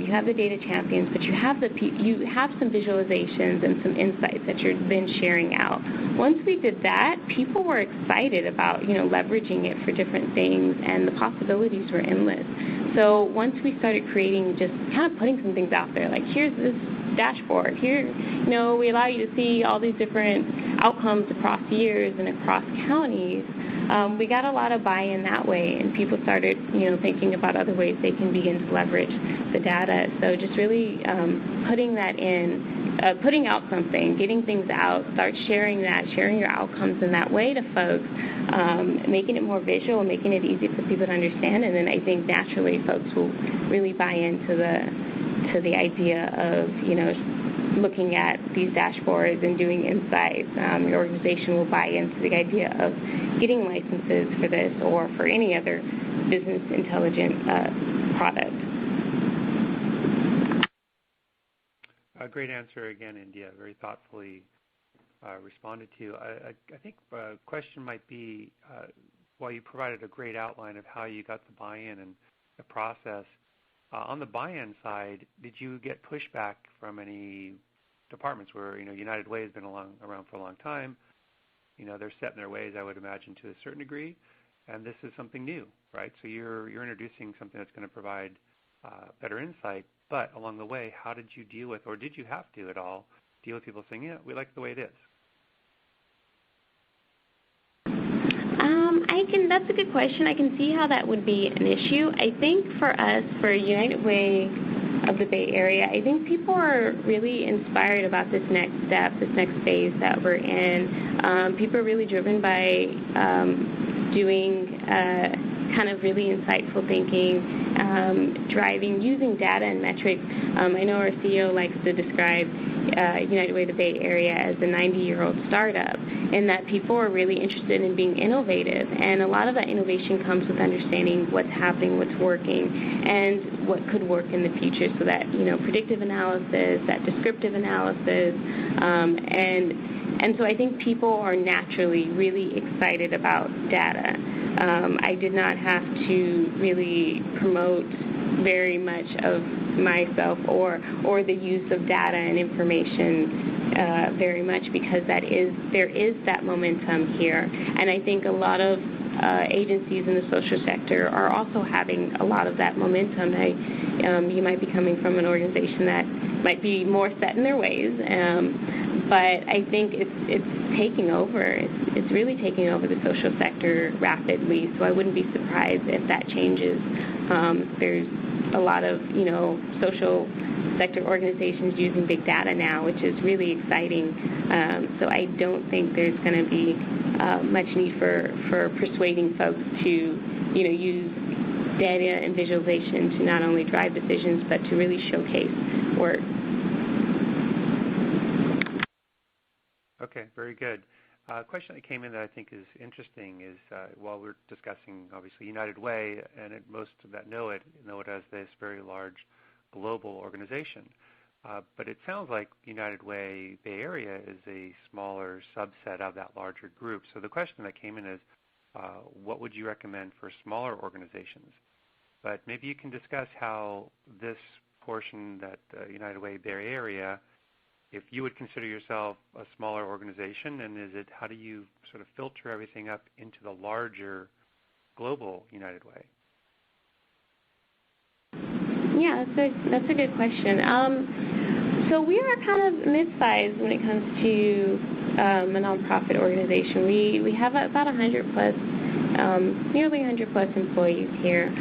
you have the data champions, but you have some visualizations and some insights that you're then sharing out. Once we did that, people were excited about leveraging it for different things, and the possibilities were endless. So once we started creating, just kind of putting some things out there, like here's this dashboard, here, we allow you to see all these different outcomes across years and across counties, we got a lot of buy-in that way, and people started, thinking about other ways they can begin to leverage the data. So just really putting that in, putting out something, getting things out, start sharing that, sharing your outcomes in that way to folks, making it more visual, making it easy for people to understand, and then I think naturally folks will really buy into the idea of, looking at these dashboards and doing insights. Your organization will buy into the idea of getting licenses for this or for any other business intelligence product. A great answer again, India. Very thoughtfully responded to. I think a question might be, while you provided a great outline of how you got the buy-in and the process, on the buy-in side, did you get pushback from any departments where, United Way has been around for a long time? They're set in their ways, I would imagine, to a certain degree, and this is something new, right? So you're introducing something that's going to provide better insight, but along the way, how did you deal with, or did you have to at all, deal with people saying, yeah, we like the way it is? That's a good question. I can see how that would be an issue. I think for us, for United Way of the Bay Area, I think people are really inspired about this next step, this next phase that we're in. People are really driven by doing kind of really insightful thinking, driving, using data and metrics. I know our CEO likes to describe United Way of the Bay Area as a 90-year-old startup, and that people are really interested in being innovative. And a lot of that innovation comes with understanding what's happening, what's working, and what could work in the future. So that, predictive analysis, that descriptive analysis, and so I think people are naturally really excited about data. I did not have to really promote very much of myself or the use of data and information very much, because there is that momentum here. And I think a lot of agencies in the social sector are also having a lot of that momentum. You might be coming from an organization that might be more set in their ways, but I think it's taking over. It's really taking over the social sector rapidly, so I wouldn't be surprised if that changes. There's a lot of, social sector organizations using big data now, which is really exciting. So I don't think there's going to be much need for persuading folks to, use data and visualization to not only drive decisions, but to really showcase work. Okay, very good. A question that came in that I think is interesting is, while we're discussing, obviously, United Way, and most of that know it as this very large global organization. But it sounds like United Way Bay Area is a smaller subset of that larger group. So the question that came in is, what would you recommend for smaller organizations? But maybe you can discuss how this portion, that United Way Bay Area, if you would consider yourself a smaller organization, and how do you sort of filter everything up into the larger global United Way? Yeah, that's a good question. So we are kind of mid-sized when it comes to a nonprofit organization. We have about 100 plus, nearly 100 plus employees here.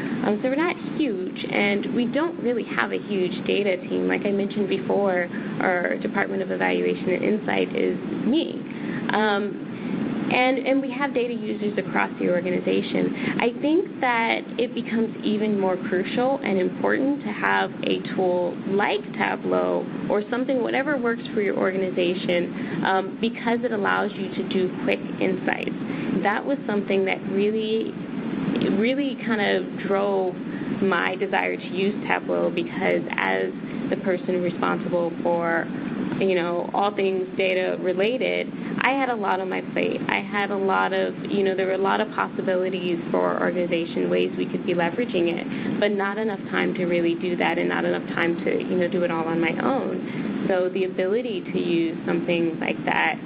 So we're not huge, and we don't really have a huge data team. Like I mentioned before, our Department of Evaluation and Insight is me. And we have data users across the organization. I think that it becomes even more crucial and important to have a tool like Tableau or something, whatever works for your organization, because it allows you to do quick insights. That was something that really kind of drove my desire to use Tableau, because as the person responsible for all things data related, I had a lot on my plate. I had a lot of, there were a lot of possibilities for our organization, ways we could be leveraging it, but not enough time to really do that, and not enough time to, do it all on my own. So the ability to use something like that,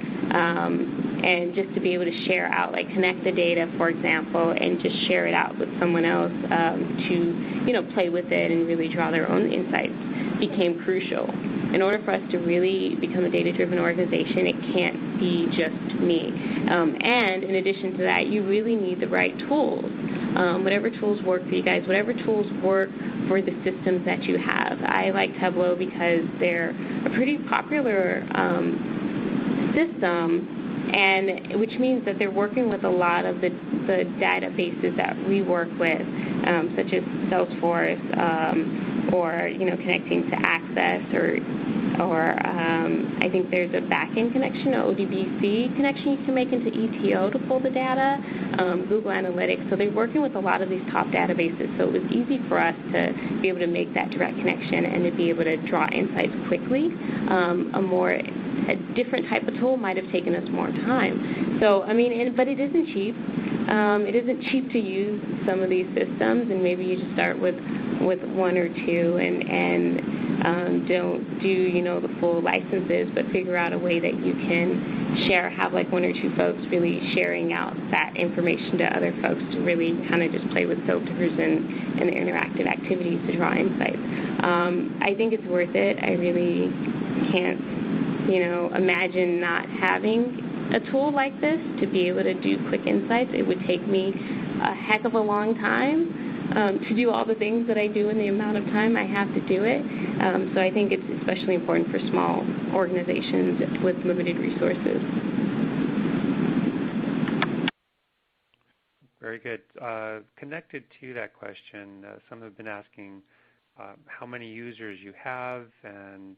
and just to be able to share out, like connect the data, for example, and just share it out with someone else to play with it and really draw their own insights became crucial. In order for us to really become a data-driven organization, it can't be just me. And in addition to that, you really need the right tools. Whatever tools work for you guys, whatever tools work for the systems that you have. I like Tableau because they're a pretty popular system, and which means that they're working with a lot of the databases that we work with, such as Salesforce, or connecting to Access, or I think there's a back-end connection, an ODBC connection you can make into ETO to pull the data, Google Analytics. So they're working with a lot of these top databases, so it was easy for us to be able to make that direct connection and to be able to draw insights quickly. A different type of tool might have taken us more time. So, but it isn't cheap. It isn't cheap to use some of these systems, and maybe you just start with one or two and don't do the full licenses, but figure out a way that you can have like one or two folks really sharing out that information to other folks to really kind of just play with filters and the interactive activities to draw insights. I think it's worth it. I really can't imagine not having a tool like this to be able to do quick insights. It would take me a heck of a long time to do all the things that I do in the amount of time I have to do it. So I think it's especially important for small organizations with limited resources. Very good. Connected to that question, some have been asking how many users you have and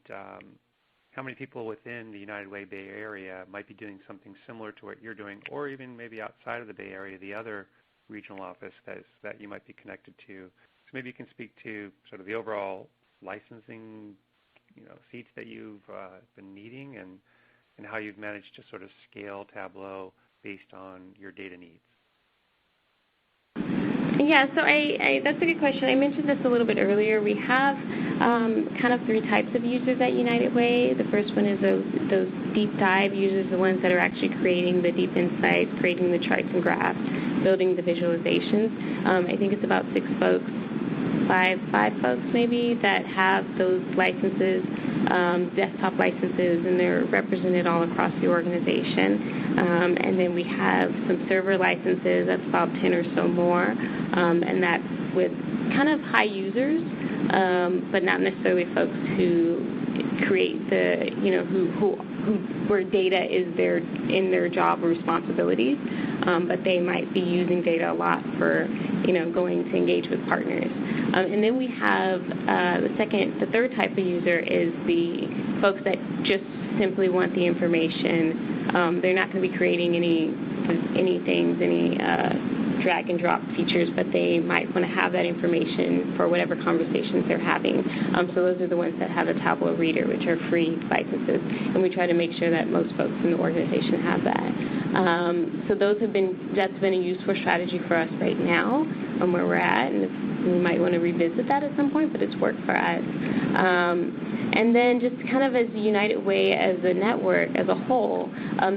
how many people within the United Way Bay Area might be doing something similar to what you're doing, or even maybe outside of the Bay Area, the other regional office that you might be connected to. So maybe you can speak to sort of the overall licensing, seats that you've been needing and how you've managed to sort of scale Tableau based on your data needs. Yeah, so that's a good question. I mentioned this a little bit earlier. We have kind of three types of users at United Way. The first one is those deep dive users, the ones that are actually creating the deep insights, creating the charts and graphs, building the visualizations. I think it's about five folks maybe that have those licenses, desktop licenses, and they're represented all across the organization. And then we have some server licenses, that's about 10 or so more, and that's with kind of high users, but not necessarily folks who create the, where data is in their job responsibilities, but they might be using data a lot for, going to engage with partners. And then we have the third type of user is the folks that just simply want the information. They're not going to be creating any drag and drop features, but they might want to have that information for whatever conversations they're having. So those are the ones that have a Tableau Reader, which are free licenses, and we try to make sure that most folks in the organization have that. So that's been a useful strategy for us right now where we're at, and we might want to revisit that at some point, but it's worked for us. And then just kind of as the United Way as a network as a whole,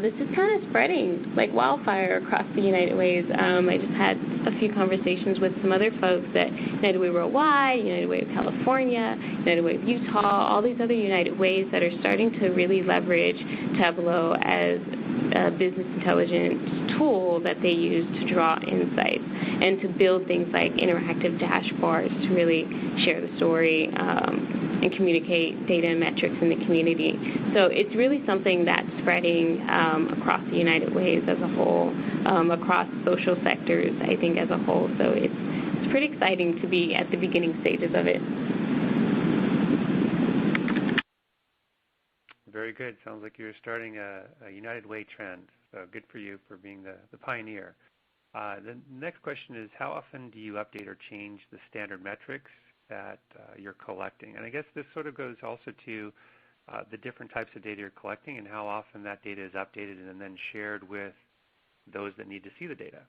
this is kind of spreading like wildfire across the United Ways. I just had a few conversations with some other folks at United Way Worldwide, United Way of California, United Way of Utah, all these other United Ways that are starting to really leverage Tableau as a business intelligence tool that they use to draw insights and to build things like interactive dashboards to really share the story and communicate data and metrics in the community. So it's really something that's spreading across the United Ways as a whole, across social sectors, I think, as a whole. So it's pretty exciting to be at the beginning stages of it. Very good. Sounds like you're starting a United Way trend. So good for you for being the pioneer. The next question is, how often do you update or change the standard metrics that you're collecting? And I guess this sort of goes also to the different types of data you're collecting and how often that data is updated and then shared with those that need to see the data.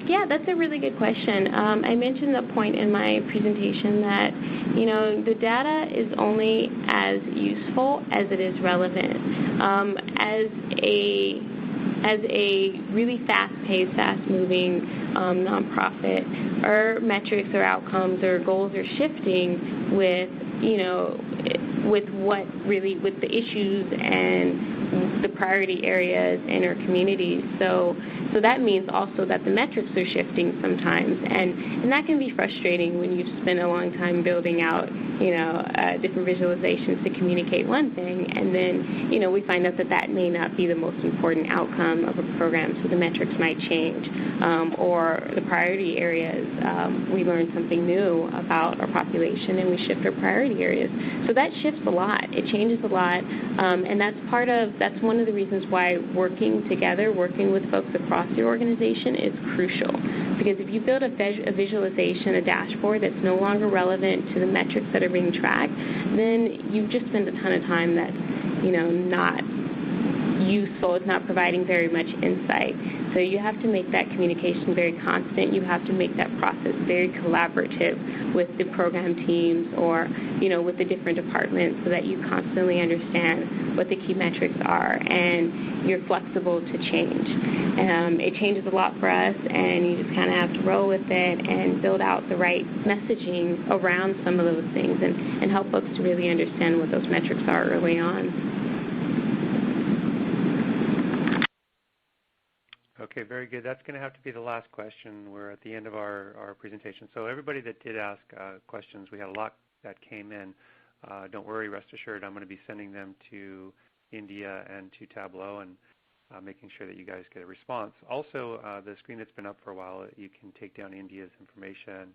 Yeah, that's a really good question. I mentioned the point in my presentation that, the data is only as useful as it is relevant. As a really fast-paced, fast-moving nonprofit, our metrics or outcomes or goals are shifting with with the issues and the priority areas in our communities. So that means also that the metrics are shifting sometimes, and that can be frustrating when you've spent a long time building out, different visualizations to communicate one thing, and then, we find out that may not be the most important outcome of a program, so the metrics might change, or the priority areas, we learn something new about our population and we shift our priority areas. So that shifts a lot. It changes a lot, and that's one of the reasons why working together, working with folks across your organization is crucial. Because if you build a visualization, a dashboard that's no longer relevant to the metrics that are being tracked, then you've just spent a ton of time that's, not useful. It's not providing very much insight. So you have to make that communication very constant. You have to make that process very collaborative with the program teams or, with the different departments so that you constantly understand what the key metrics are and you're flexible to change. It changes a lot for us, and you just kind of have to roll with it and build out the right messaging around some of those things and help folks to really understand what those metrics are early on. Okay, very good. That's going to have to be the last question. We're at the end of our presentation. So everybody that did ask questions, we had a lot that came in. Don't worry, rest assured, I'm going to be sending them to India and to Tableau and making sure that you guys get a response. Also, the screen that's been up for a while, you can take down India's information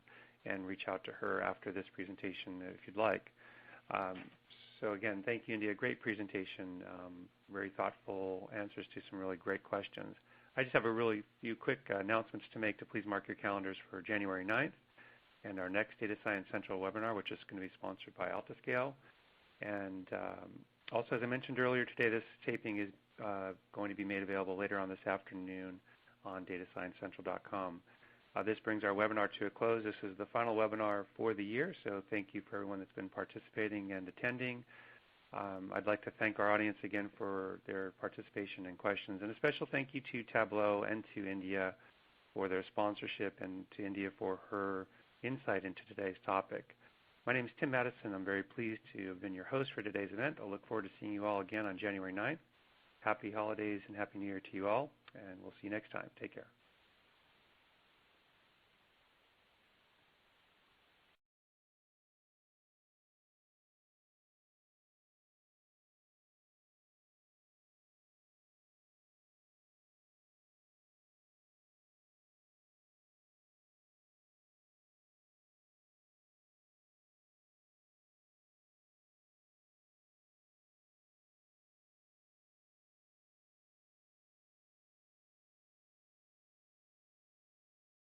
and reach out to her after this presentation if you'd like. So again, thank you, India. Great presentation, very thoughtful answers to some really great questions. I just have a really few quick announcements to make to please mark your calendars for January 9th and our next Data Science Central webinar, which is going to be sponsored by Altascale. And also, as I mentioned earlier today, this taping is going to be made available later on this afternoon on datasciencecentral.com. This brings our webinar to a close. This is the final webinar for the year, so thank you for everyone that's been participating and attending. I'd like to thank our audience again for their participation and questions, and a special thank you to Tableau and to India for their sponsorship and to India for her insight into today's topic. My name is Tim Madison. I'm very pleased to have been your host for today's event. I'll look forward to seeing you all again on January 9th. Happy holidays and Happy New Year to you all, and we'll see you next time. Take care.